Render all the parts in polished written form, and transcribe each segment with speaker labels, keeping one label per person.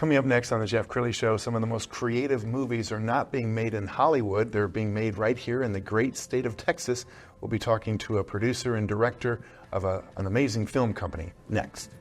Speaker 1: Coming up next on the Jeff Crilley Show, some of the most creative movies are not being made in Hollywood. They're being made right here in the great state of Texas. We'll be talking to a producer and director of an amazing film company next.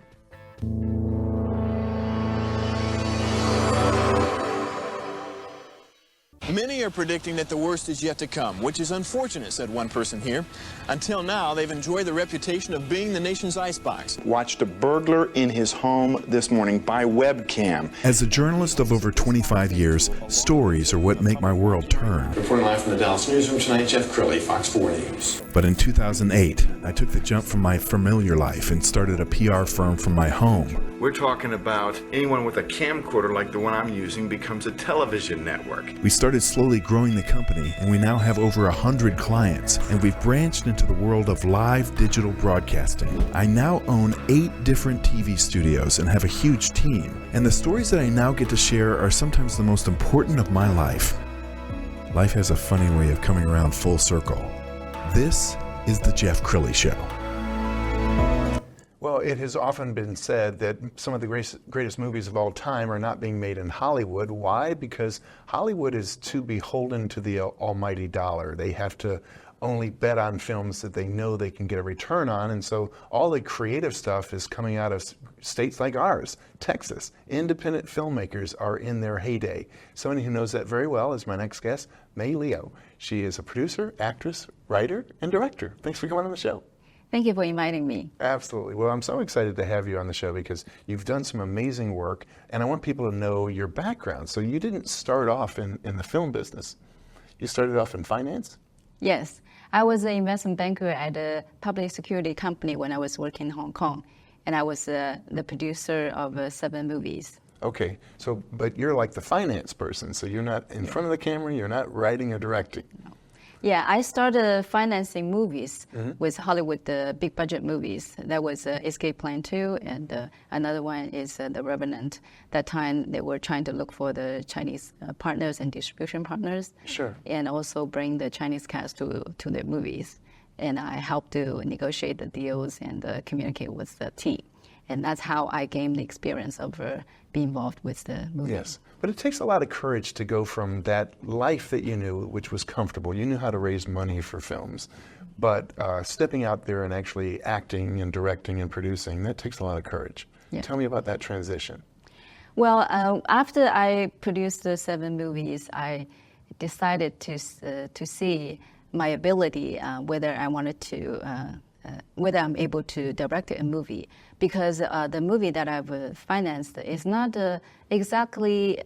Speaker 2: Many are predicting that the worst is yet to come, which is unfortunate, said one person here. Until now, they've enjoyed the reputation of being the nation's icebox.
Speaker 3: Watched a burglar in his home this morning by webcam.
Speaker 4: As a journalist of over 25 years, stories are what make my world turn.
Speaker 5: Reporting live from the Dallas newsroom tonight, Jeff Crilley, Fox 4 News.
Speaker 4: But in 2008, I took the jump from my familiar life and started a PR firm from my home.
Speaker 3: We're talking about anyone with a camcorder like the one I'm using becomes a television network.
Speaker 4: We started slowly growing the company, and we now have over 100 clients, and we've branched into the world of live digital broadcasting. I now own 8 different TV studios and have a huge team, and the stories that I now get to share are sometimes the most important of my life. Life has a funny way of coming around full circle. This is the Jeff Crilley Show.
Speaker 1: Well, it has often been said that some of the greatest movies of all time are not being made in Hollywood. Why? Because Hollywood is too beholden to the almighty dollar. They have to only bet on films that they know they can get a return on, and so all the creative stuff is coming out of states like ours, Texas. Independent filmmakers are in their heyday. Somebody who knows that very well is my next guest, May Leo. She is a producer, actress, writer, and director. Thanks for coming on the show.
Speaker 6: Thank you for inviting me.
Speaker 1: Absolutely. Well, I'm so excited to have you on the show because you've done some amazing work, and I want people to know your background. So you didn't start off in the film business. You started off in finance?
Speaker 6: Yes. I was an investment banker at a public security company when I was working in Hong Kong, and I was the producer of 7 movies.
Speaker 1: Okay. So, but you're like the finance person, so you're not in front of the camera, you're not writing or directing.
Speaker 6: No. Yeah, I started financing movies with Hollywood big budget movies. That was Escape Plan 2, and another one is The Revenant. That time they were trying to look for the Chinese partners and distribution partners.
Speaker 1: Sure.
Speaker 6: And also bring the Chinese cast to their movies. And I helped to negotiate the deals and communicate with the team. And that's how I gained the experience of being involved with the movie.
Speaker 1: Yes, but it takes a lot of courage to go from that life that you knew, which was comfortable. You knew how to raise money for films, but stepping out there and actually acting and directing and producing, that takes a lot of courage. Yeah. Tell me about that transition.
Speaker 6: Well, after I produced the 7 movies, I decided to see my ability, whether I wanted to whether I'm able to direct a movie, because the movie that I've financed is not exactly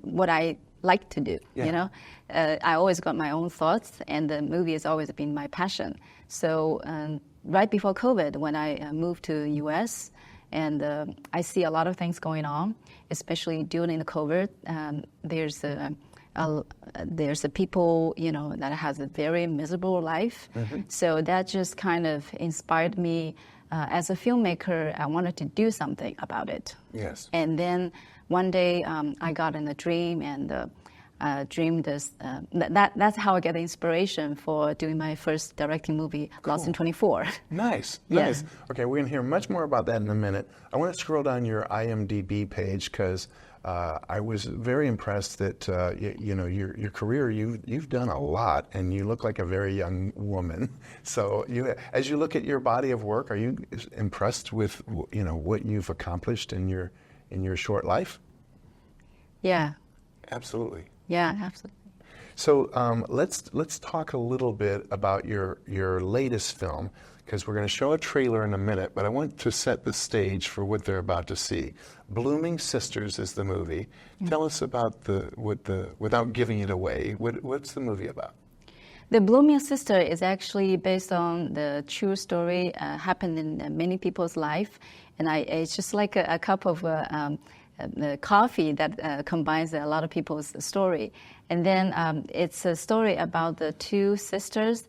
Speaker 6: what I like to do. Yeah. You know, I always got my own thoughts, and the movie has always been my passion. So right before COVID, when I moved to the U.S., and I see a lot of things going on, especially during the COVID. There's a people, you know, that has a very miserable life. So that just kind of inspired me. As a filmmaker, I wanted to do something about it.
Speaker 1: Yes.
Speaker 6: And then one day I got in a dream and dreamed this. That's how I get the inspiration for doing my first directing movie, cool. Lost in 24.
Speaker 1: Nice,
Speaker 6: yeah.
Speaker 1: Nice. Okay, we're going to hear much more about that in a minute. I want to scroll down your IMDb page because I was very impressed that you know your career. You've done a lot, and you look like a very young woman. So as you look at your body of work, are you impressed with what you've accomplished in your short life?
Speaker 6: Yeah.
Speaker 1: Absolutely.
Speaker 6: Yeah, absolutely.
Speaker 1: So let's talk a little bit about your latest film, because we're going to show a trailer in a minute, but I want to set the stage for what they're about to see. Blooming Sisters is the movie. Tell us about without giving it away, what's the movie about?
Speaker 6: The Blooming Sister is actually based on the true story happened in many people's life, and it's just like a cup of the coffee that combines a lot of people's story. And then it's a story about the 2 sisters.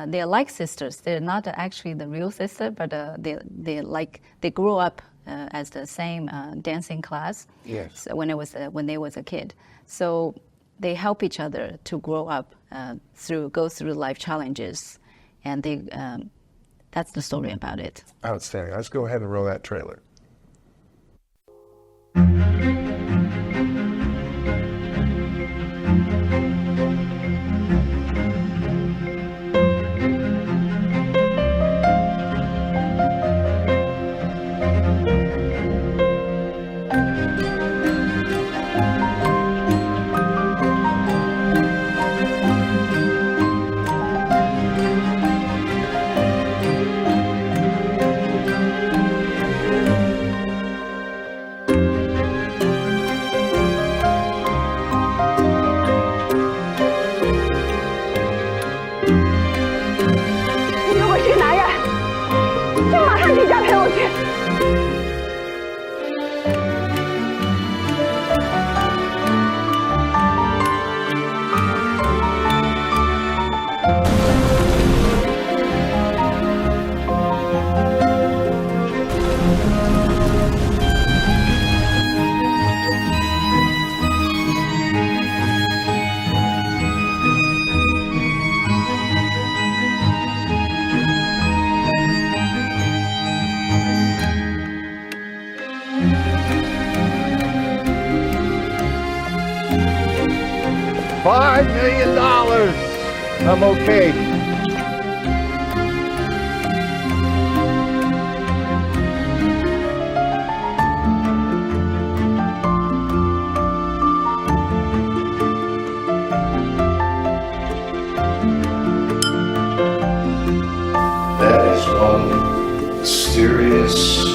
Speaker 6: They're like sisters. They're not actually the real sister, but they grew up as the same dancing class.
Speaker 1: Yes.
Speaker 6: So when they was a kid, so they help each other to grow up go through life challenges, and that's the story about it.
Speaker 1: Outstanding. Let's go ahead and roll that trailer. $5 million. I'm okay.
Speaker 3: That is one mysterious woman.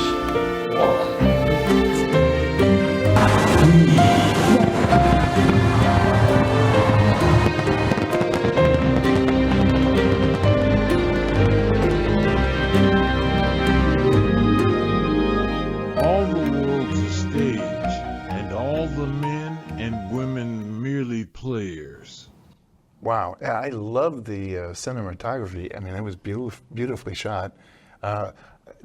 Speaker 7: All the world's a stage, and all the men and women merely players.
Speaker 1: Wow, yeah, I love the cinematography. I mean, it was beautifully shot.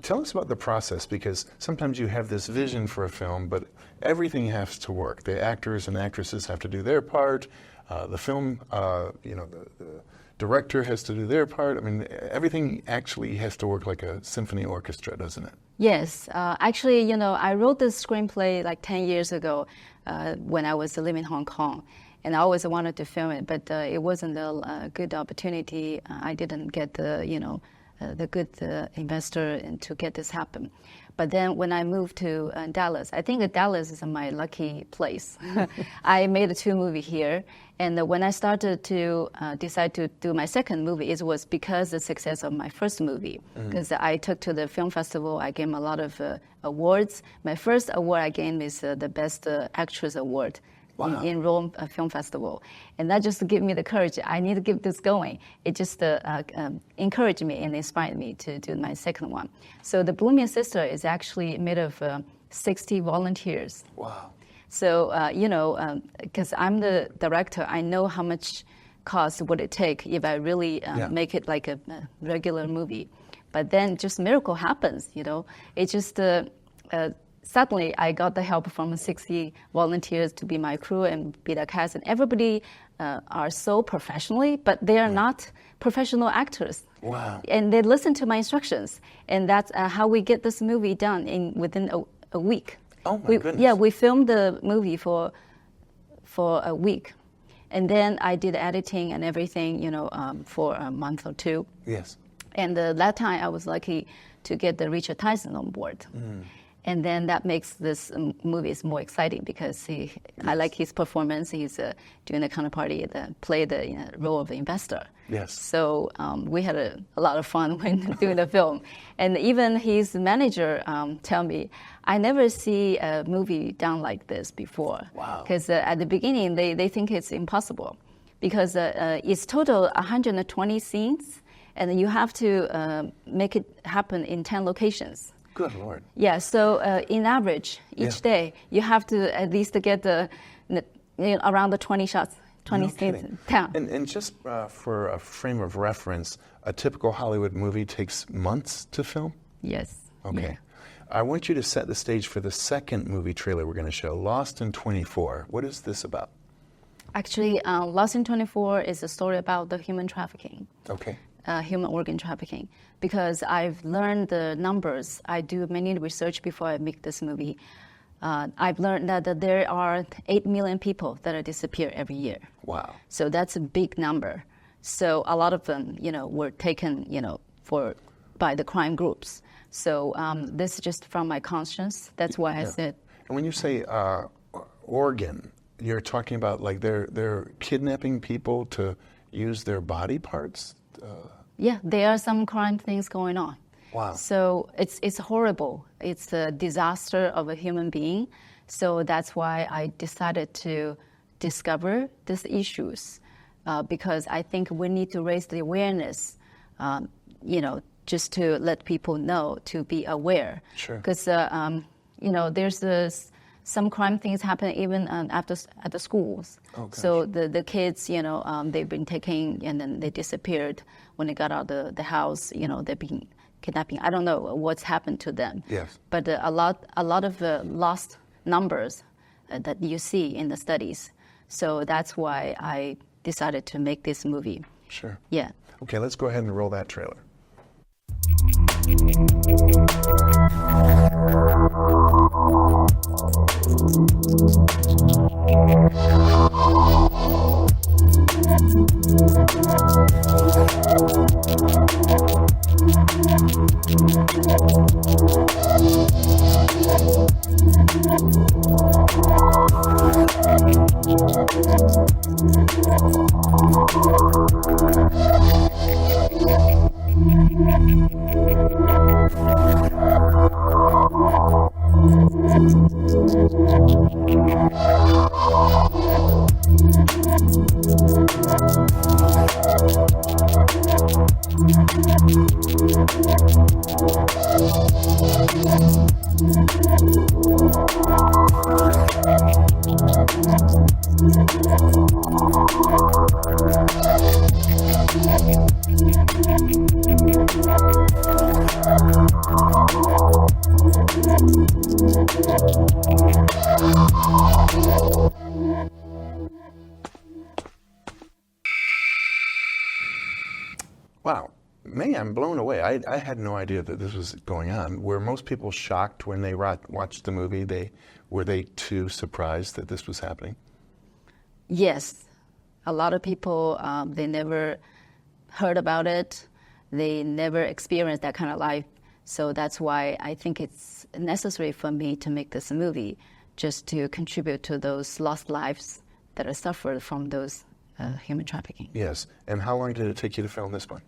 Speaker 1: Tell us about the process, because sometimes you have this vision for a film, but everything has to work. The actors and actresses have to do their part. The film, the director has to do their part. I mean, everything actually has to work like a symphony orchestra, doesn't it?
Speaker 6: Yes, actually, I wrote this screenplay like 10 years ago when I was living in Hong Kong. And I always wanted to film it, but it wasn't a good opportunity. I didn't get the good investor to get this happen. But then when I moved to Dallas, I think that Dallas is my lucky place. I made 2 movies here. And when I started to decide to do my second movie, it was because of the success of my first movie. Because I took to the film festival, I gained a lot of awards. My first award I gained is the Best Actress Award.
Speaker 1: Wow.
Speaker 6: In Rome Film Festival. And that just gave me the courage. I need to keep this going. It just encouraged me and inspired me to do my second one. So the Blooming Sister is actually made of 60 volunteers.
Speaker 1: Wow.
Speaker 6: So, because I'm the director, I know how much cost would it take if I really make it like a regular movie. But then just miracle happens, It just... Suddenly, I got the help from 60 volunteers to be my crew and be the cast, and everybody are so professionally, but they are not professional actors.
Speaker 1: Wow!
Speaker 6: And they listen to my instructions, and that's how we get this movie done within a week.
Speaker 1: Oh my goodness!
Speaker 6: Yeah, we filmed the movie for a week, and then I did editing and everything, for a month or 2.
Speaker 1: Yes.
Speaker 6: And that time, I was lucky to get the Richard Tyson on board. And then that makes this movie more exciting because I like his performance. He's doing the counterparty, play the role of the investor.
Speaker 1: Yes.
Speaker 6: So we had a lot of fun when doing the film. And even his manager tell me, I never see a movie done like this before.
Speaker 1: Wow.
Speaker 6: Because at the beginning, they think it's impossible. Because it's total 120 scenes, and you have to make it happen in 10 locations.
Speaker 1: Good Lord.
Speaker 6: Yeah, so in average, each day, you have to at least get around the 20 shots, 20 scenes down.
Speaker 1: And just for a frame of reference, a typical Hollywood movie takes months to film?
Speaker 6: Yes.
Speaker 1: Okay.
Speaker 6: Yeah.
Speaker 1: I want you to set the stage for the second movie trailer we're going to show, Lost in 24. What is this about?
Speaker 6: Actually, Lost in 24 is a story about the human trafficking.
Speaker 1: Okay.
Speaker 6: Human organ trafficking, because I've learned the numbers. I do many research before I make this movie. I've learned that there are 8 million people that are disappear every year.
Speaker 1: Wow.
Speaker 6: So that's a big number. So a lot of them, were taken, by the crime groups. So this is just from my conscience. That's why I said.
Speaker 1: And when you say organ, you're talking about like they're kidnapping people to use their body parts?
Speaker 6: Yeah, there are some crime things going on.
Speaker 1: Wow.
Speaker 6: So it's horrible. It's a disaster of a human being. So that's why I decided to discover these issues because I think we need to raise the awareness, just to let people know, to be aware.
Speaker 1: Sure.
Speaker 6: Because, there's some crime things happen even at the schools.
Speaker 1: Oh, gosh.
Speaker 6: So the kids, they've been taken and then they disappeared when they got out of the house. They've been kidnapping. I don't know what's happened to them.
Speaker 1: Yes.
Speaker 6: But a lot of lost numbers that you see in the studies. So that's why I decided to make this movie.
Speaker 1: Sure.
Speaker 6: Yeah.
Speaker 1: Okay, let's go ahead and roll that trailer. Wow. Man, I'm blown away. I had no idea that this was going on. Were most people shocked when they watched the movie? Were they too surprised that this was happening?
Speaker 6: Yes. A lot of people, they never heard about it. They never experienced that kind of life. So that's why I think it's necessary for me to make this movie, just to contribute to those lost lives that are suffered from those human trafficking.
Speaker 1: Yes. And how long did it take you to film this one?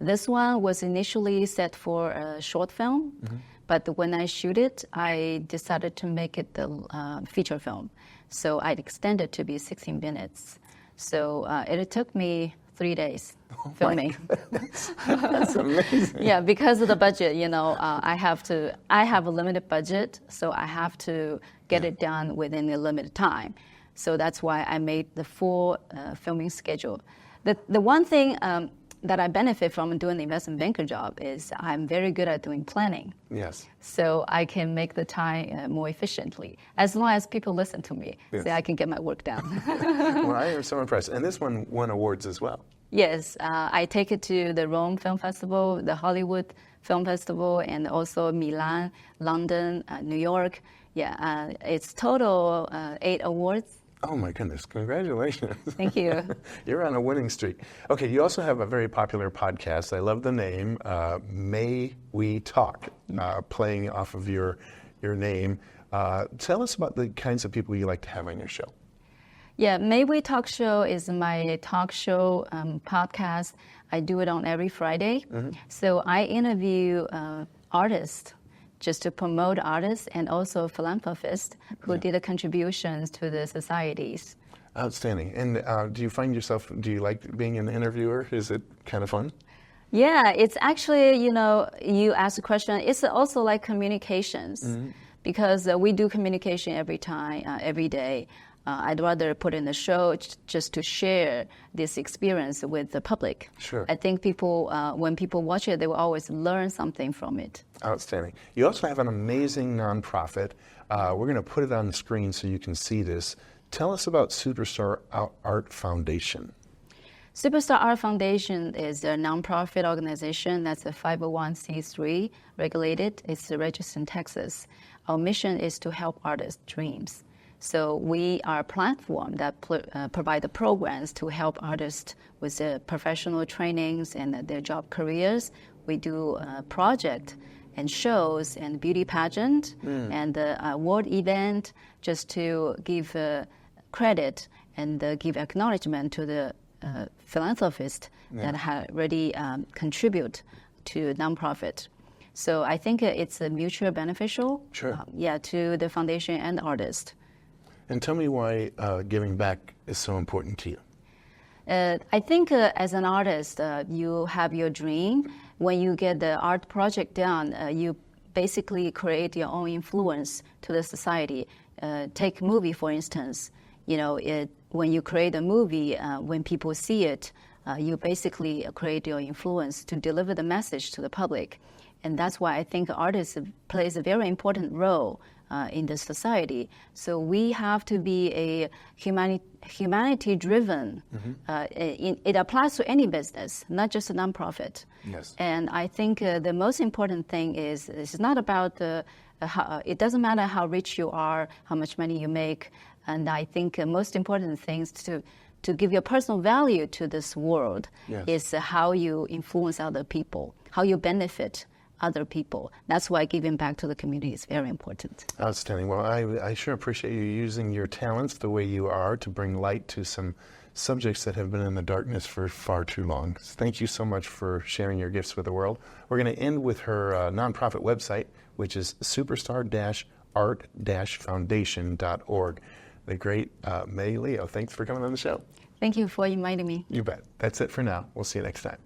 Speaker 6: This one was initially set for a short film, but when I shoot it, I decided to make it the feature film. So I extended to be 16 minutes. So it took me 3 days filming.
Speaker 1: That's amazing.
Speaker 6: Yeah, because of the budget, I have a limited budget, so I have to get it done within a limited time. So that's why I made the full filming schedule. The one thing that I benefit from doing the investment banker job is I'm very good at doing planning.
Speaker 1: Yes.
Speaker 6: So I can make the time more efficiently. As long as people listen to me,
Speaker 1: Yes.
Speaker 6: so I can get my work done.
Speaker 1: Well, I am so impressed. And this one won awards as well.
Speaker 6: Yes, I take it to the Rome Film Festival, the Hollywood Film Festival, and also Milan, London, New York. Yeah, it's total 8 awards.
Speaker 1: Oh my goodness, congratulations.
Speaker 6: Thank you.
Speaker 1: You're on a winning streak. Okay, you also have a very popular podcast. I love the name, May We Talk, playing off of your name. Tell us about the kinds of people you like to have on your show.
Speaker 6: Yeah, May We Talk Show is my talk show podcast. I do it on every Friday. So I interview artists, just to promote artists and also philanthropists who did contributions to the societies.
Speaker 1: Outstanding. And do you like being an interviewer? Is it kind of fun?
Speaker 6: Yeah, it's actually, you ask a question, it's also like communications because we do communication every day. I'd rather put in the show just to share this experience with the public.
Speaker 1: Sure.
Speaker 6: I think people, when people watch it, they will always learn something from it.
Speaker 1: Outstanding. You also have an amazing nonprofit. We're going to put it on the screen so you can see this. Tell us about Superstar Art Foundation.
Speaker 6: Superstar Art Foundation is a nonprofit organization that's a 501c3 regulated. It's registered in Texas. Our mission is to help artists' dreams. So we are a platform that provide the programs to help artists with their professional trainings and their job careers. We do project and shows and beauty pageant and the award event just to give credit and give acknowledgement to the philanthropists that have already contribute to nonprofit. So I think it's mutually beneficial to the foundation and the artist.
Speaker 1: And tell me why giving back is so important to you.
Speaker 6: I think as an artist, you have your dream. When you get the art project done, you basically create your own influence to the society. Take movie, for instance. When you create a movie, when people see it, you basically create your influence to deliver the message to the public. And that's why I think artists plays a very important role in the society. So we have to be a humanity-driven. It applies to any business, not just a nonprofit.
Speaker 1: Yes.
Speaker 6: And I think the most important thing is it's not about it doesn't matter how rich you are, how much money you make. And I think the most important thing is to give your personal value to this world is how you influence other people, how you benefit other people. That's why giving back to the community is very important.
Speaker 1: Outstanding. Well, I sure appreciate you using your talents the way you are to bring light to some subjects that have been in the darkness for far too long. Thank you so much for sharing your gifts with the world. We're going to end with her nonprofit website, which is superstar-art-foundation.org. The great May Leo. Thanks for coming on the show.
Speaker 6: Thank you for inviting me.
Speaker 1: You bet. That's it for now. We'll see you next time.